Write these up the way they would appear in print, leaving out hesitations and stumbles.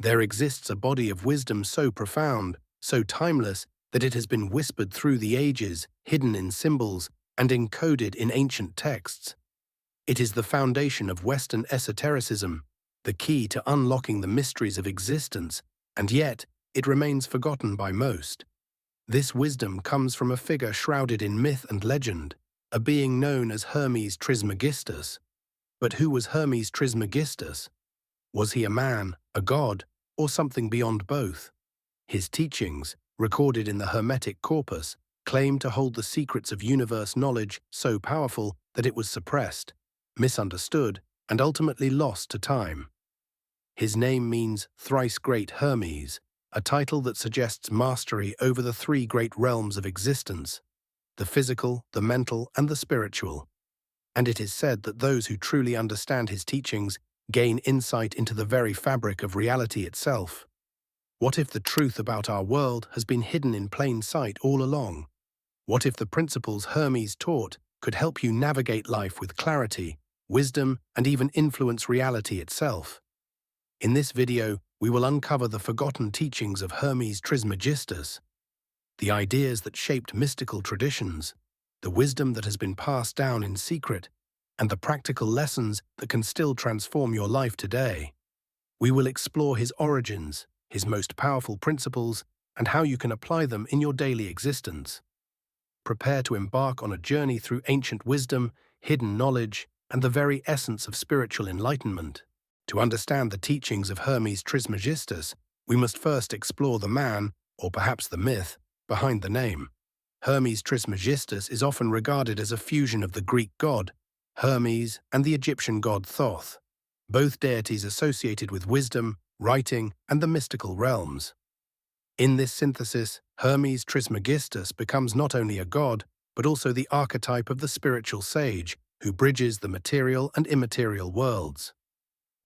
There exists a body of wisdom so profound, so timeless, that it has been whispered through the ages, hidden in symbols, and encoded in ancient texts. It is the foundation of Western esotericism, the key to unlocking the mysteries of existence, and yet it remains forgotten by most. This wisdom comes from a figure shrouded in myth and legend, a being known as Hermes Trismegistus. But who was Hermes Trismegistus? Was he a man, a god, or something beyond both? His teachings, recorded in the Hermetic Corpus, claim to hold the secrets of universe knowledge so powerful that it was suppressed, misunderstood, and ultimately lost to time. His name means Thrice-Great Hermes, a title that suggests mastery over the three great realms of existence: the physical, the mental, and the spiritual. And it is said that those who truly understand his teachings gain insight into the very fabric of reality itself. What if the truth about our world has been hidden in plain sight all along? What if the principles Hermes taught could help you navigate life with clarity, wisdom, and even influence reality itself? In this video, we will uncover the forgotten teachings of Hermes Trismegistus, the ideas that shaped mystical traditions, the wisdom that has been passed down in secret, and the practical lessons that can still transform your life today. We will explore his origins, his most powerful principles, and how you can apply them in your daily existence. Prepare to embark on a journey through ancient wisdom, hidden knowledge, and the very essence of spiritual enlightenment. To understand the teachings of Hermes Trismegistus, we must first explore the man, or perhaps the myth, behind the name. Hermes Trismegistus is often regarded as a fusion of the Greek god, Hermes, and the Egyptian god Thoth, both deities associated with wisdom, writing, and the mystical realms. In this synthesis, Hermes Trismegistus becomes not only a god, but also the archetype of the spiritual sage who bridges the material and immaterial worlds.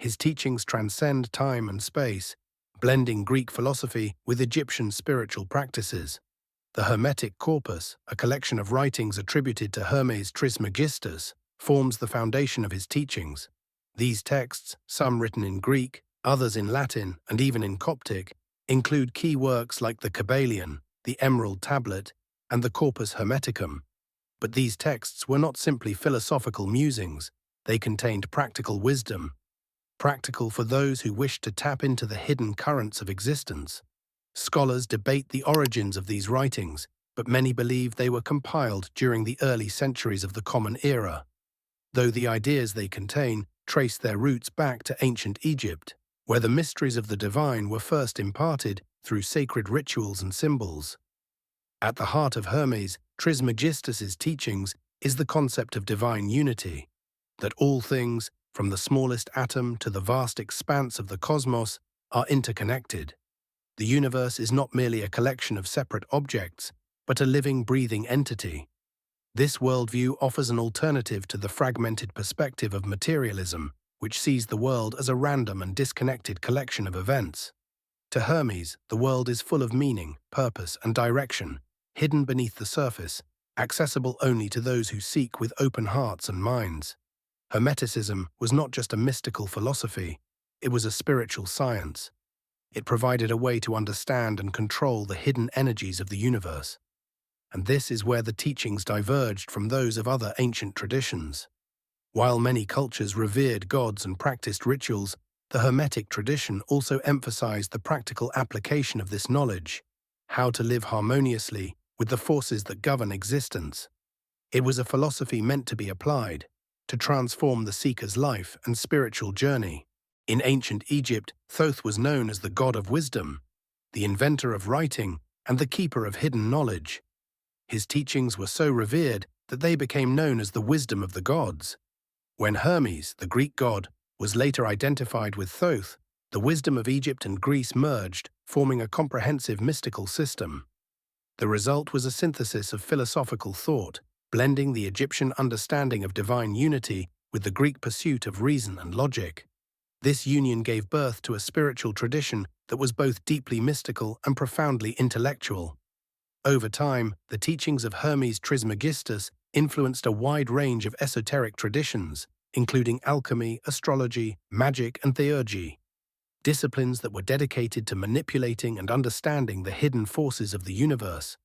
His teachings transcend time and space, blending Greek philosophy with Egyptian spiritual practices. The Hermetic Corpus, a collection of writings attributed to Hermes Trismegistus, forms the foundation of his teachings. These texts, some written in Greek, others in Latin, and even in Coptic, include key works like the Kabbalion, the Emerald Tablet, and the Corpus Hermeticum. But these texts were not simply philosophical musings. They contained practical wisdom, practical for those who wish to tap into the hidden currents of existence. Scholars debate the origins of these writings, but many believe they were compiled during the early centuries of the Common Era, though the ideas they contain trace their roots back to ancient Egypt, where the mysteries of the divine were first imparted through sacred rituals and symbols. At the heart of Hermes Trismegistus's teachings is the concept of divine unity, that all things, from the smallest atom to the vast expanse of the cosmos, are interconnected. The universe is not merely a collection of separate objects, but a living, breathing entity. This worldview offers an alternative to the fragmented perspective of materialism, which sees the world as a random and disconnected collection of events. To Hermes, the world is full of meaning, purpose, and direction, hidden beneath the surface, accessible only to those who seek with open hearts and minds. Hermeticism was not just a mystical philosophy, it was a spiritual science. It provided a way to understand and control the hidden energies of the universe. And this is where the teachings diverged from those of other ancient traditions. While many cultures revered gods and practiced rituals, the Hermetic tradition also emphasized the practical application of this knowledge, how to live harmoniously with the forces that govern existence. It was a philosophy meant to be applied, to transform the seeker's life and spiritual journey. In ancient Egypt, Thoth was known as the god of wisdom, the inventor of writing, and the keeper of hidden knowledge. His teachings were so revered that they became known as the wisdom of the gods. When Hermes, the Greek god, was later identified with Thoth, the wisdom of Egypt and Greece merged, forming a comprehensive mystical system. The result was a synthesis of philosophical thought, blending the Egyptian understanding of divine unity with the Greek pursuit of reason and logic. This union gave birth to a spiritual tradition that was both deeply mystical and profoundly intellectual. Over time, the teachings of Hermes Trismegistus influenced a wide range of esoteric traditions, including alchemy, astrology, magic, and theurgy. disciplines that were dedicated to manipulating and understanding the hidden forces of the universe.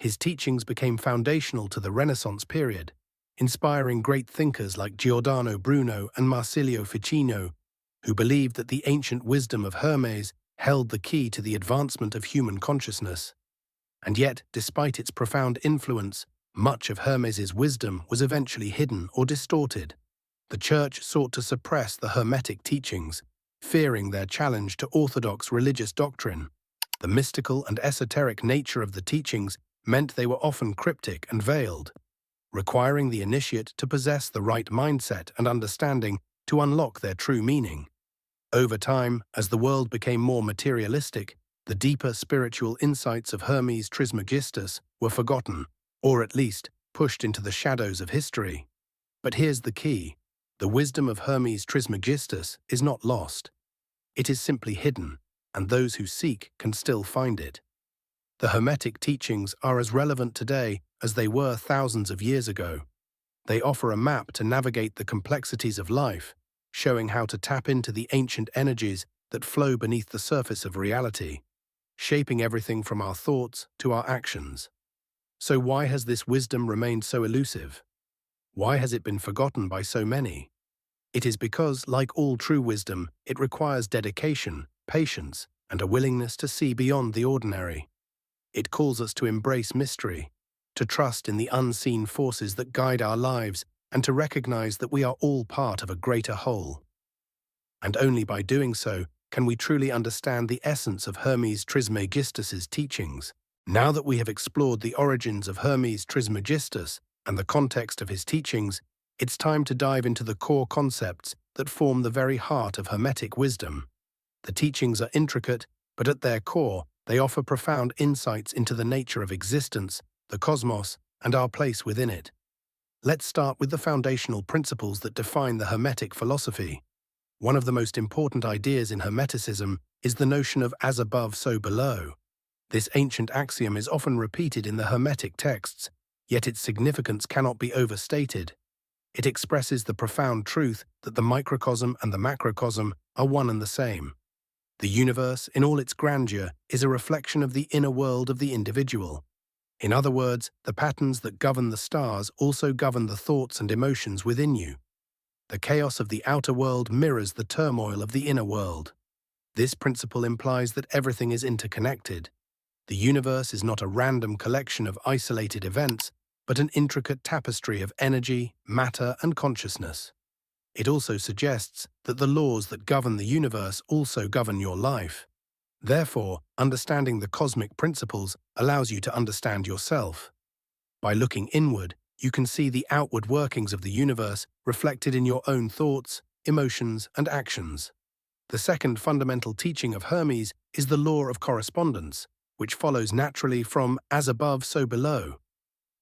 His teachings became foundational to the Renaissance period, inspiring great thinkers like Giordano Bruno and Marsilio Ficino, who believed that the ancient wisdom of Hermes held the key to the advancement of human consciousness. And yet, despite its profound influence, much of Hermes's wisdom was eventually hidden or distorted. The Church sought to suppress the Hermetic teachings, fearing their challenge to orthodox religious doctrine. The mystical and esoteric nature of the teachings meant they were often cryptic and veiled, requiring the initiate to possess the right mindset and understanding to unlock their true meaning. Over time, as the world became more materialistic, the deeper spiritual insights of Hermes Trismegistus were forgotten, or at least pushed into the shadows of history. But here's the key: the wisdom of Hermes Trismegistus is not lost. It is simply hidden, and those who seek can still find it. The Hermetic teachings are as relevant today as they were thousands of years ago. They offer a map to navigate the complexities of life, showing how to tap into the ancient energies that flow beneath the surface of reality, shaping everything from our thoughts to our actions. So why has this wisdom remained so elusive? Why has it been forgotten by so many? It is because, like all true wisdom, it requires dedication, patience, and a willingness to see beyond the ordinary. It calls us to embrace mystery, to trust in the unseen forces that guide our lives, and to recognize that we are all part of a greater whole. And only by doing so can we truly understand the essence of Hermes Trismegistus's teachings. Now that we have explored the origins of Hermes Trismegistus and the context of his teachings, it's time to dive into the core concepts that form the very heart of Hermetic wisdom. The teachings are intricate, but at their core, they offer profound insights into the nature of existence, the cosmos, and our place within it. Let's start with the foundational principles that define the Hermetic philosophy. One of the most important ideas in Hermeticism is the notion of as above, so below. This ancient axiom is often repeated in the Hermetic texts, yet its significance cannot be overstated. It expresses the profound truth that the microcosm and the macrocosm are one and the same. The universe, in all its grandeur, is a reflection of the inner world of the individual. In other words, the patterns that govern the stars also govern the thoughts and emotions within you. The chaos of the outer world mirrors the turmoil of the inner world. This principle implies that everything is interconnected. The universe is not a random collection of isolated events, but an intricate tapestry of energy, matter, and consciousness. It also suggests that the laws that govern the universe also govern your life. Therefore, understanding the cosmic principles allows you to understand yourself. By looking inward, you can see the outward workings of the universe reflected in your own thoughts, emotions, and actions. The second fundamental teaching of Hermes is the Law of Correspondence, which follows naturally from as above, so below.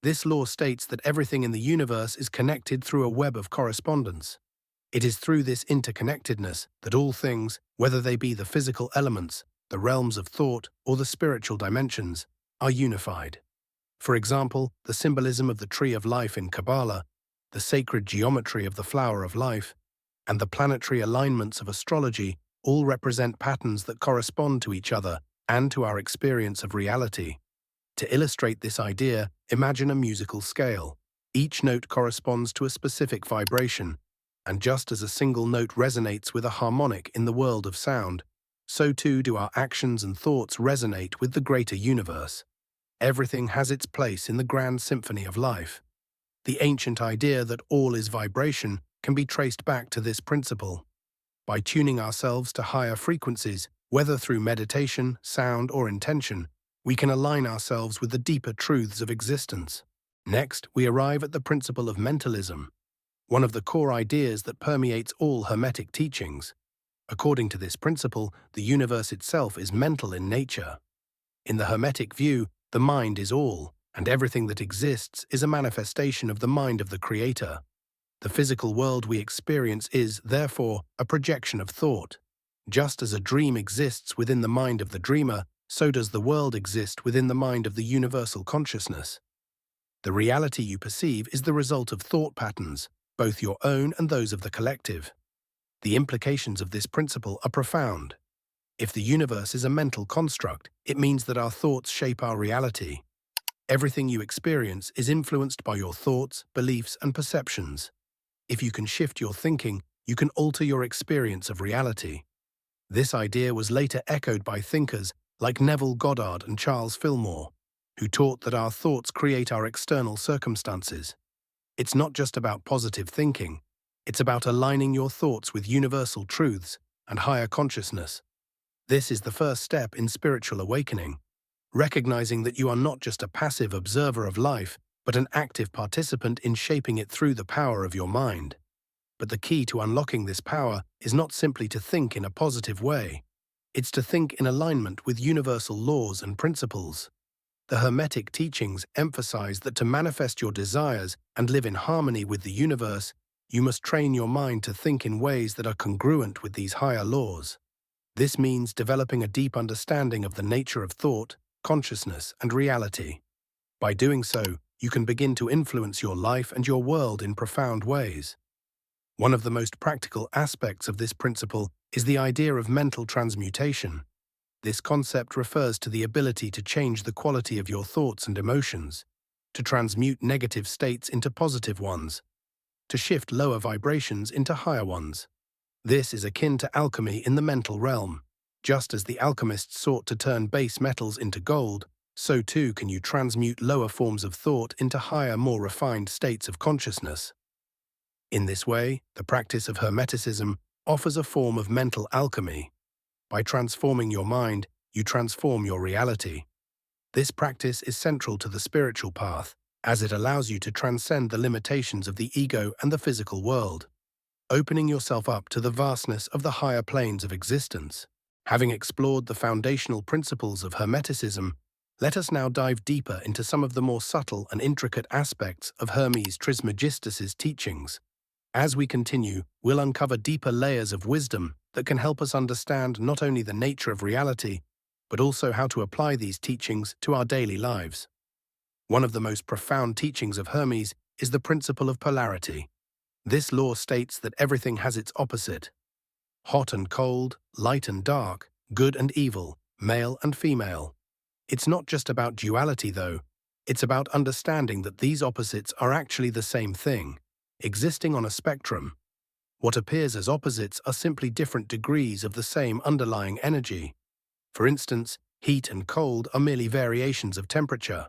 This law states that everything in the universe is connected through a web of correspondence. It is through this interconnectedness that all things, whether they be the physical elements, the realms of thought, or the spiritual dimensions, are unified. For example, the symbolism of the tree of life in Kabbalah, the sacred geometry of the flower of life, and the planetary alignments of astrology all represent patterns that correspond to each other and to our experience of reality. To illustrate this idea, imagine a musical scale. Each note corresponds to a specific vibration, and just as a single note resonates with a harmonic in the world of sound, so too do our actions and thoughts resonate with the greater universe. Everything has its place in the grand symphony of life. The ancient idea that all is vibration can be traced back to this principle. By tuning ourselves to higher frequencies, whether through meditation, sound, or intention, we can align ourselves with the deeper truths of existence. Next, we arrive at the principle of mentalism, one of the core ideas that permeates all Hermetic teachings. According to this principle, the universe itself is mental in nature. In the Hermetic view, the mind is all, and everything that exists is a manifestation of the mind of the Creator. The physical world we experience is, therefore, a projection of thought. Just as a dream exists within the mind of the dreamer, so does the world exist within the mind of the universal consciousness. The reality you perceive is the result of thought patterns, both your own and those of the collective. The implications of this principle are profound. If the universe is a mental construct, it means that our thoughts shape our reality. Everything you experience is influenced by your thoughts, beliefs, and perceptions. If you can shift your thinking, you can alter your experience of reality. This idea was later echoed by thinkers like Neville Goddard and Charles Fillmore, who taught that our thoughts create our external circumstances. It's not just about positive thinking, it's about aligning your thoughts with universal truths and higher consciousness. This is the first step in spiritual awakening, recognizing that you are not just a passive observer of life, but an active participant in shaping it through the power of your mind. But the key to unlocking this power is not simply to think in a positive way. It's to think in alignment with universal laws and principles. The Hermetic teachings emphasize that to manifest your desires and live in harmony with the universe, you must train your mind to think in ways that are congruent with these higher laws. This means developing a deep understanding of the nature of thought, consciousness, and reality. By doing so, you can begin to influence your life and your world in profound ways. One of the most practical aspects of this principle is the idea of mental transmutation. This concept refers to the ability to change the quality of your thoughts and emotions, to transmute negative states into positive ones, to shift lower vibrations into higher ones. This is akin to alchemy in the mental realm. Just as the alchemists sought to turn base metals into gold, so too can you transmute lower forms of thought into higher, more refined states of consciousness. In this way, the practice of Hermeticism offers a form of mental alchemy. By transforming your mind, you transform your reality. This practice is central to the spiritual path, as it allows you to transcend the limitations of the ego and the physical world, opening yourself up to the vastness of the higher planes of existence. Having explored the foundational principles of Hermeticism, let us now dive deeper into some of the more subtle and intricate aspects of Hermes Trismegistus's teachings. As we continue, we'll uncover deeper layers of wisdom that can help us understand not only the nature of reality, but also how to apply these teachings to our daily lives. One of the most profound teachings of Hermes is the principle of polarity. This law states that everything has its opposite. Hot and cold, light and dark, good and evil, male and female. It's not just about duality, though. It's about understanding that these opposites are actually the same thing, existing on a spectrum. What appears as opposites are simply different degrees of the same underlying energy. For instance, heat and cold are merely variations of temperature.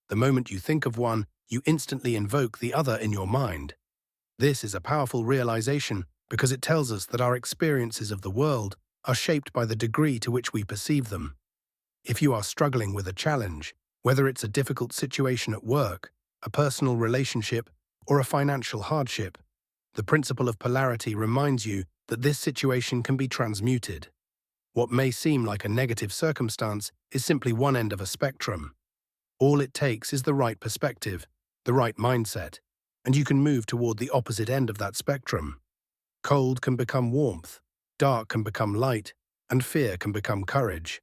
The moment you think of one, you instantly invoke the other in your mind. This is a powerful realization because it tells us that our experiences of the world are shaped by the degree to which we perceive them. If you are struggling with a challenge, whether it's a difficult situation at work, a personal relationship, or a financial hardship, the principle of polarity reminds you that this situation can be transmuted. What may seem like a negative circumstance is simply one end of a spectrum. All it takes is the right perspective, the right mindset, and you can move toward the opposite end of that spectrum. Cold can become warmth, dark can become light, and fear can become courage.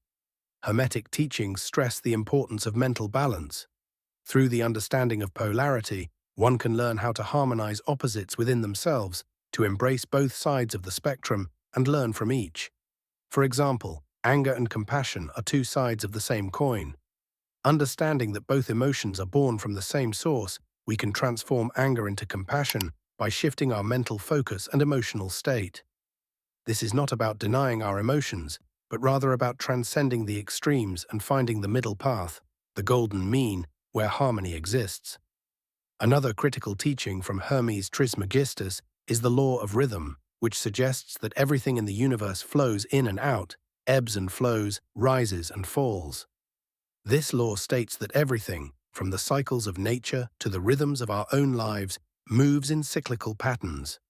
Hermetic teachings stress the importance of mental balance. Through the understanding of polarity, one can learn how to harmonize opposites within themselves, to embrace both sides of the spectrum and learn from each. For example, anger and compassion are two sides of the same coin. Understanding that both emotions are born from the same source, we can transform anger into compassion by shifting our mental focus and emotional state. This is not about denying our emotions, but rather about transcending the extremes and finding the middle path, the golden mean, where harmony exists. Another critical teaching from Hermes Trismegistus is the law of rhythm, which suggests that everything in the universe flows in and out, ebbs and flows, rises and falls. This law states that everything, from the cycles of nature to the rhythms of our own lives, moves in cyclical patterns.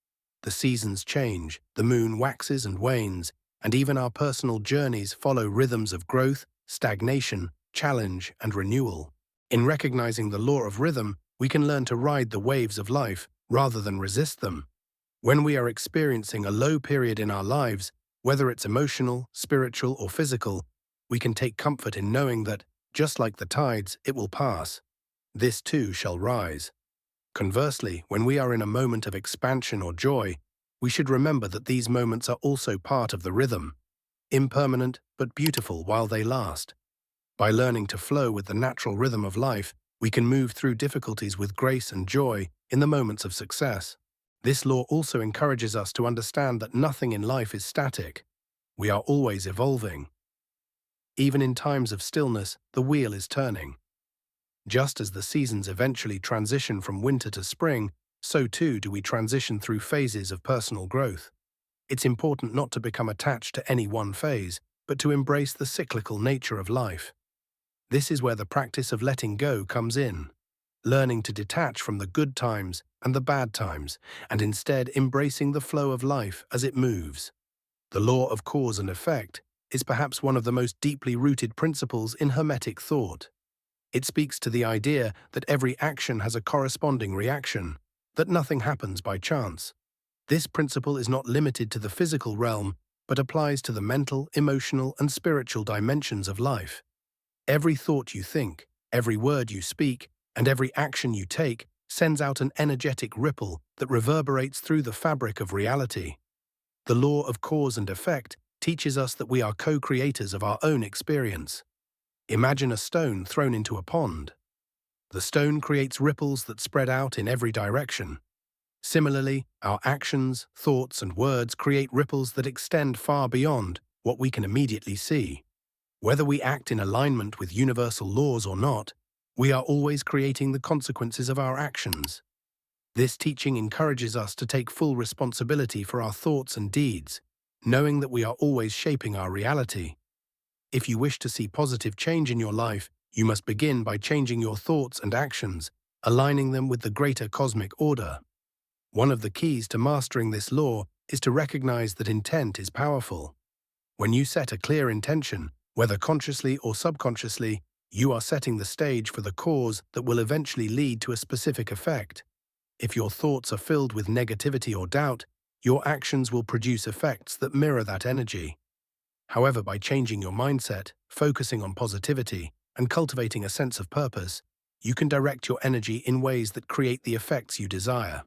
The seasons change, the moon waxes and wanes, and even our personal journeys follow rhythms of growth, stagnation, challenge, and renewal. In recognizing the law of rhythm, we can learn to ride the waves of life rather than resist them. When we are experiencing a low period in our lives, whether it's emotional, spiritual, or physical, we can take comfort in knowing that, just like the tides, it will pass. This too shall rise. Conversely, when we are in a moment of expansion or joy, we should remember that these moments are also part of the rhythm. impermanent but beautiful while they last. By learning to flow with the natural rhythm of life, we can move through difficulties with grace and joy in the moments of success. This law also encourages us to understand that nothing in life is static. We are always evolving. Even in times of stillness, the wheel is turning. Just as the seasons eventually transition from winter to spring, so too do we transition through phases of personal growth. It's important not to become attached to any one phase, but to embrace the cyclical nature of life. This is where the practice of letting go comes in, learning to detach from the good times and the bad times, and instead embracing the flow of life as it moves. The law of cause and effect is perhaps one of the most deeply rooted principles in Hermetic thought. It speaks to the idea that every action has a corresponding reaction, that nothing happens by chance. This principle is not limited to the physical realm, but applies to the mental, emotional, and spiritual dimensions of life. Every thought you think, every word you speak, and every action you take sends out an energetic ripple that reverberates through the fabric of reality. The law of cause and effect teaches us that we are co-creators of our own experience. Imagine a stone thrown into a pond. The stone creates ripples that spread out in every direction. Similarly, our actions, thoughts, and words create ripples that extend far beyond what we can immediately see. Whether we act in alignment with universal laws or not, we are always creating the consequences of our actions. This teaching encourages us to take full responsibility for our thoughts and deeds, knowing that we are always shaping our reality. If you wish to see positive change in your life, you must begin by changing your thoughts and actions, aligning them with the greater cosmic order. One of the keys to mastering this law is to recognize that intent is powerful. When you set a clear intention, whether consciously or subconsciously, you are setting the stage for the cause that will eventually lead to a specific effect. If your thoughts are filled with negativity or doubt, your actions will produce effects that mirror that energy. However, by changing your mindset, focusing on positivity, and cultivating a sense of purpose, you can direct your energy in ways that create the effects you desire.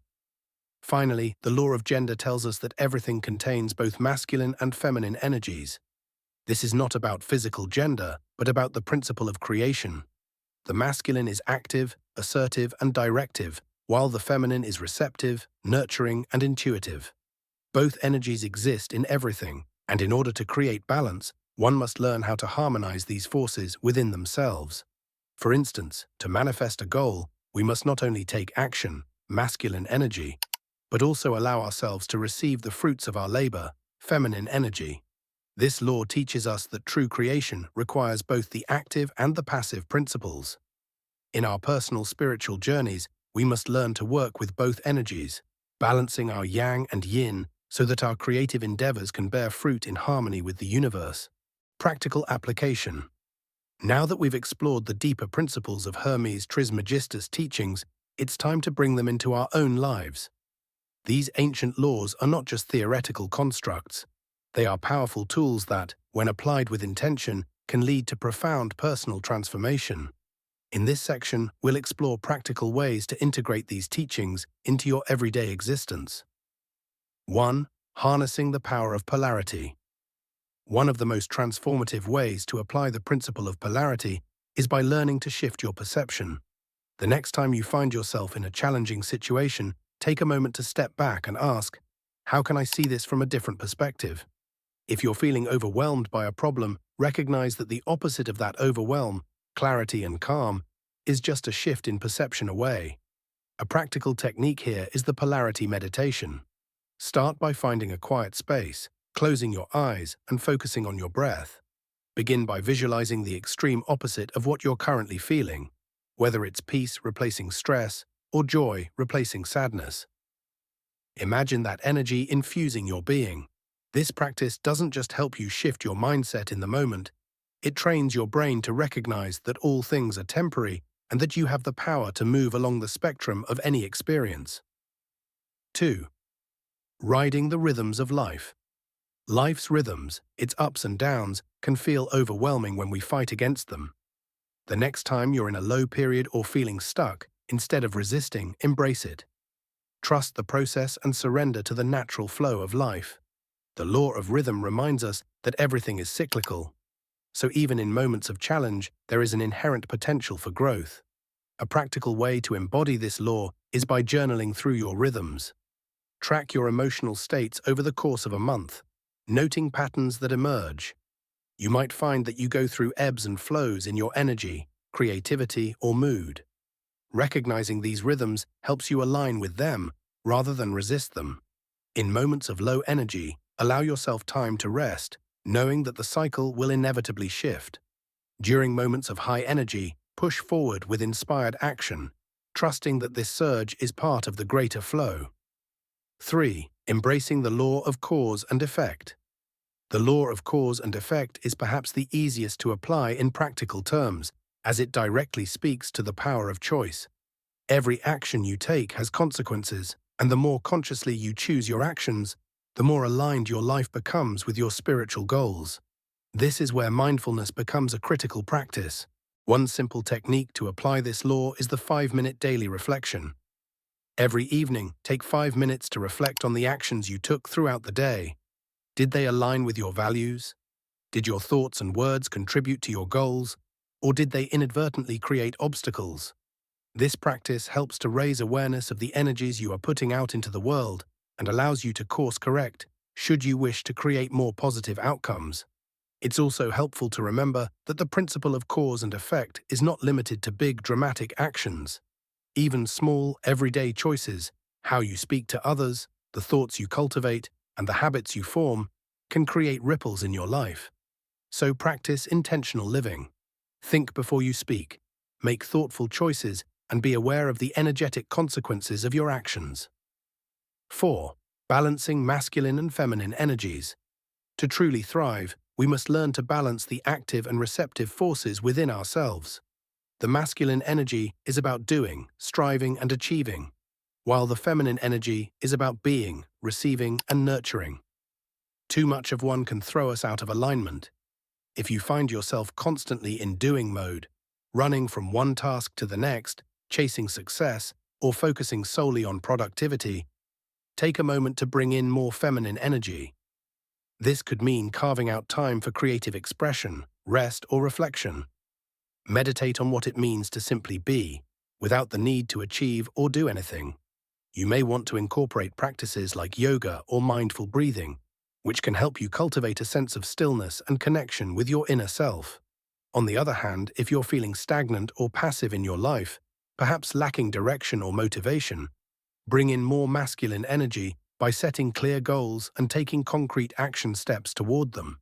Finally, the law of gender tells us that everything contains both masculine and feminine energies. This is not about physical gender, but about the principle of creation. The masculine is active, assertive, and directive, while the feminine is receptive, nurturing, and intuitive. Both energies exist in everything, and in order to create balance, one must learn how to harmonize these forces within themselves. For instance, to manifest a goal, we must not only take action, masculine energy, but also allow ourselves to receive the fruits of our labor, feminine energy. This law teaches us that true creation requires both the active and the passive principles. In our personal spiritual journeys, we must learn to work with both energies, balancing our yang and yin so that our creative endeavors can bear fruit in harmony with the universe. Practical application. Now that we've explored the deeper principles of Hermes Trismegistus teachings, it's time to bring them into our own lives. These ancient laws are not just theoretical constructs. They are powerful tools that, when applied with intention, can lead to profound personal transformation. In this section, we'll explore practical ways to integrate these teachings into your everyday existence. 1. Harnessing the power of polarity. One of the most transformative ways to apply the principle of polarity is by learning to shift your perception. The next time you find yourself in a challenging situation, take a moment to step back and ask, how can I see this from a different perspective? If you're feeling overwhelmed by a problem, recognize that the opposite of that overwhelm, clarity and calm, is just a shift in perception away. A practical technique here is the polarity meditation. Start by finding a quiet space, closing your eyes, and focusing on your breath. Begin by visualizing the extreme opposite of what you're currently feeling, whether it's peace replacing stress or joy replacing sadness. Imagine that energy infusing your being. This practice doesn't just help you shift your mindset in the moment, it trains your brain to recognize that all things are temporary and that you have the power to move along the spectrum of any experience. 2. Riding the rhythms of life. Life's rhythms, its ups and downs, can feel overwhelming when we fight against them. The next time you're in a low period or feeling stuck, instead of resisting, embrace it. Trust the process and surrender to the natural flow of life. The law of rhythm reminds us that everything is cyclical. So even in moments of challenge, there is an inherent potential for growth. A practical way to embody this law is by journaling through your rhythms. Track your emotional states over the course of a month, noting patterns that emerge. You might find that you go through ebbs and flows in your energy, creativity, or mood. Recognizing these rhythms helps you align with them rather than resist them. In moments of low energy, allow yourself time to rest, knowing that the cycle will inevitably shift. During moments of high energy, push forward with inspired action, trusting that this surge is part of the greater flow. 3. Embracing the law of cause and effect. The law of cause and effect is perhaps the easiest to apply in practical terms, as it directly speaks to the power of choice. Every action you take has consequences, and the more consciously you choose your actions, the more aligned your life becomes with your spiritual goals. This is where mindfulness becomes a critical practice. One simple technique to apply this law is the 5-minute daily reflection. Every evening, take 5 minutes to reflect on the actions you took throughout the day. Did they align with your values? Did your thoughts and words contribute to your goals? Or did they inadvertently create obstacles? This practice helps to raise awareness of the energies you are putting out into the world and allows you to course correct should you wish to create more positive outcomes. It's also helpful to remember that the principle of cause and effect is not limited to big dramatic actions. Even small, everyday choices, how you speak to others, the thoughts you cultivate, and the habits you form, can create ripples in your life. So practice intentional living. Think before you speak, make thoughtful choices, and be aware of the energetic consequences of your actions. 4. Balancing masculine and feminine energies. To truly thrive, we must learn to balance the active and receptive forces within ourselves. The masculine energy is about doing, striving, and achieving, while the feminine energy is about being, receiving, and nurturing. Too much of one can throw us out of alignment. If you find yourself constantly in doing mode, running from one task to the next, chasing success, or focusing solely on productivity, take a moment to bring in more feminine energy. This could mean carving out time for creative expression, rest, or reflection. Meditate on what it means to simply be, without the need to achieve or do anything. You may want to incorporate practices like yoga or mindful breathing, which can help you cultivate a sense of stillness and connection with your inner self. On the other hand, if you're feeling stagnant or passive in your life, perhaps lacking direction or motivation, bring in more masculine energy by setting clear goals and taking concrete action steps toward them.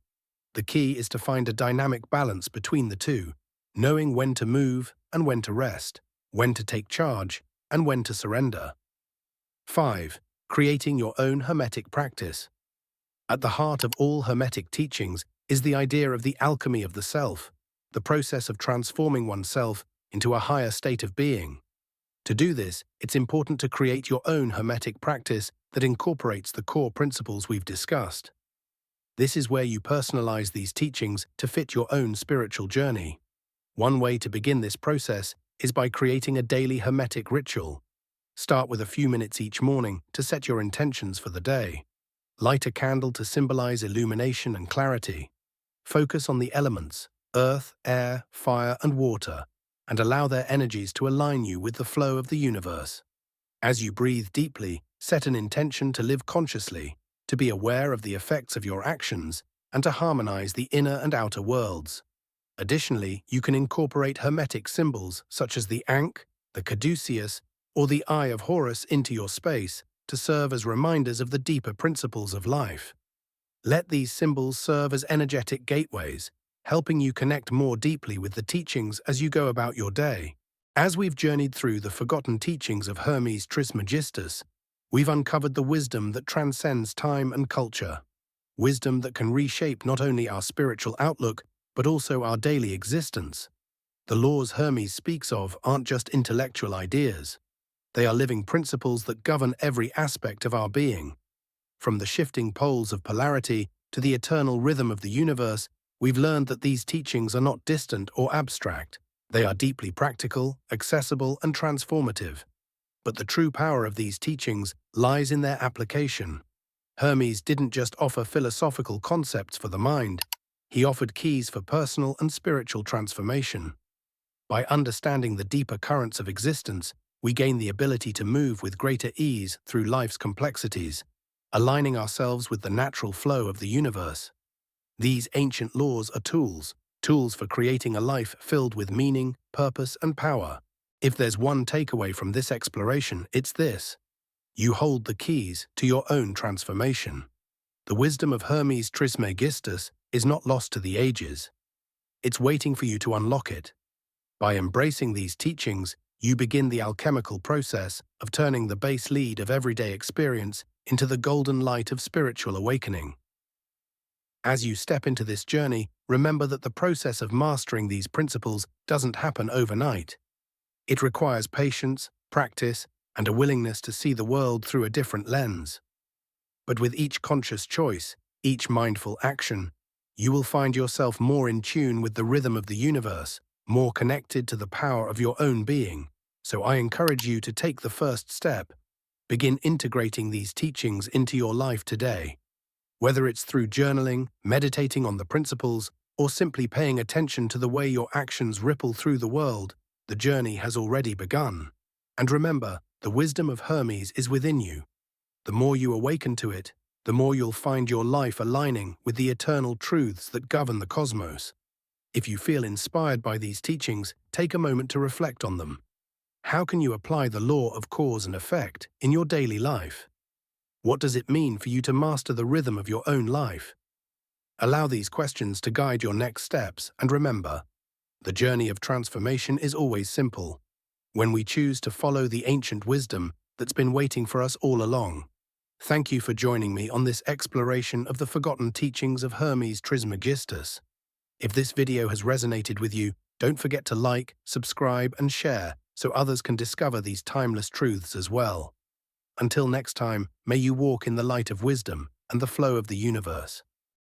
The key is to find a dynamic balance between the two, knowing when to move and when to rest, when to take charge and when to surrender. 5. Creating your own Hermetic practice. At the heart of all Hermetic teachings is the idea of the alchemy of the self, the process of transforming oneself into a higher state of being. To do this, it's important to create your own Hermetic practice that incorporates the core principles we've discussed. This is where you personalize these teachings to fit your own spiritual journey. One way to begin this process is by creating a daily Hermetic ritual. Start with a few minutes each morning to set your intentions for the day. Light a candle to symbolize illumination and clarity. Focus on the elements, earth, air, fire, and water, and allow their energies to align you with the flow of the universe. As you breathe deeply, set an intention to live consciously, to be aware of the effects of your actions, and to harmonize the inner and outer worlds. Additionally, you can incorporate Hermetic symbols such as the Ankh, the caduceus, or the Eye of Horus into your space to serve as reminders of the deeper principles of life. Let these symbols serve as energetic gateways, helping you connect more deeply with the teachings as you go about your day. As we've journeyed through the forgotten teachings of Hermes Trismegistus, we've uncovered the wisdom that transcends time and culture. Wisdom that can reshape not only our spiritual outlook, but also our daily existence. The laws Hermes speaks of aren't just intellectual ideas. They are living principles that govern every aspect of our being. From the shifting poles of polarity to the eternal rhythm of the universe, we've learned that these teachings are not distant or abstract. They are deeply practical, accessible, and transformative. But the true power of these teachings lies in their application. Hermes didn't just offer philosophical concepts for the mind, he offered keys for personal and spiritual transformation. By understanding the deeper currents of existence, we gain the ability to move with greater ease through life's complexities, aligning ourselves with the natural flow of the universe. These ancient laws are tools for creating a life filled with meaning, purpose, and power. If there's one takeaway from this exploration, it's this: you hold the keys to your own transformation. The wisdom of Hermes Trismegistus is not lost to the ages. It's waiting for you to unlock it. By embracing these teachings, you begin the alchemical process of turning the base lead of everyday experience into the golden light of spiritual awakening. As you step into this journey, remember that the process of mastering these principles doesn't happen overnight. It requires patience, practice, and a willingness to see the world through a different lens. But with each conscious choice, each mindful action, you will find yourself more in tune with the rhythm of the universe, more connected to the power of your own being. So I encourage you to take the first step. Begin integrating these teachings into your life today. Whether it's through journaling, meditating on the principles, or simply paying attention to the way your actions ripple through the world, the journey has already begun. And remember, the wisdom of Hermes is within you. The more you awaken to it, the more you'll find your life aligning with the eternal truths that govern the cosmos. If you feel inspired by these teachings, take a moment to reflect on them. How can you apply the law of cause and effect in your daily life? What does it mean for you to master the rhythm of your own life? Allow these questions to guide your next steps, and remember, the journey of transformation is always simple, when we choose to follow the ancient wisdom that's been waiting for us all along. Thank you for joining me on this exploration of the forgotten teachings of Hermes Trismegistus. If this video has resonated with you, don't forget to like, subscribe, and share so others can discover these timeless truths as well. Until next time, may you walk in the light of wisdom and the flow of the universe.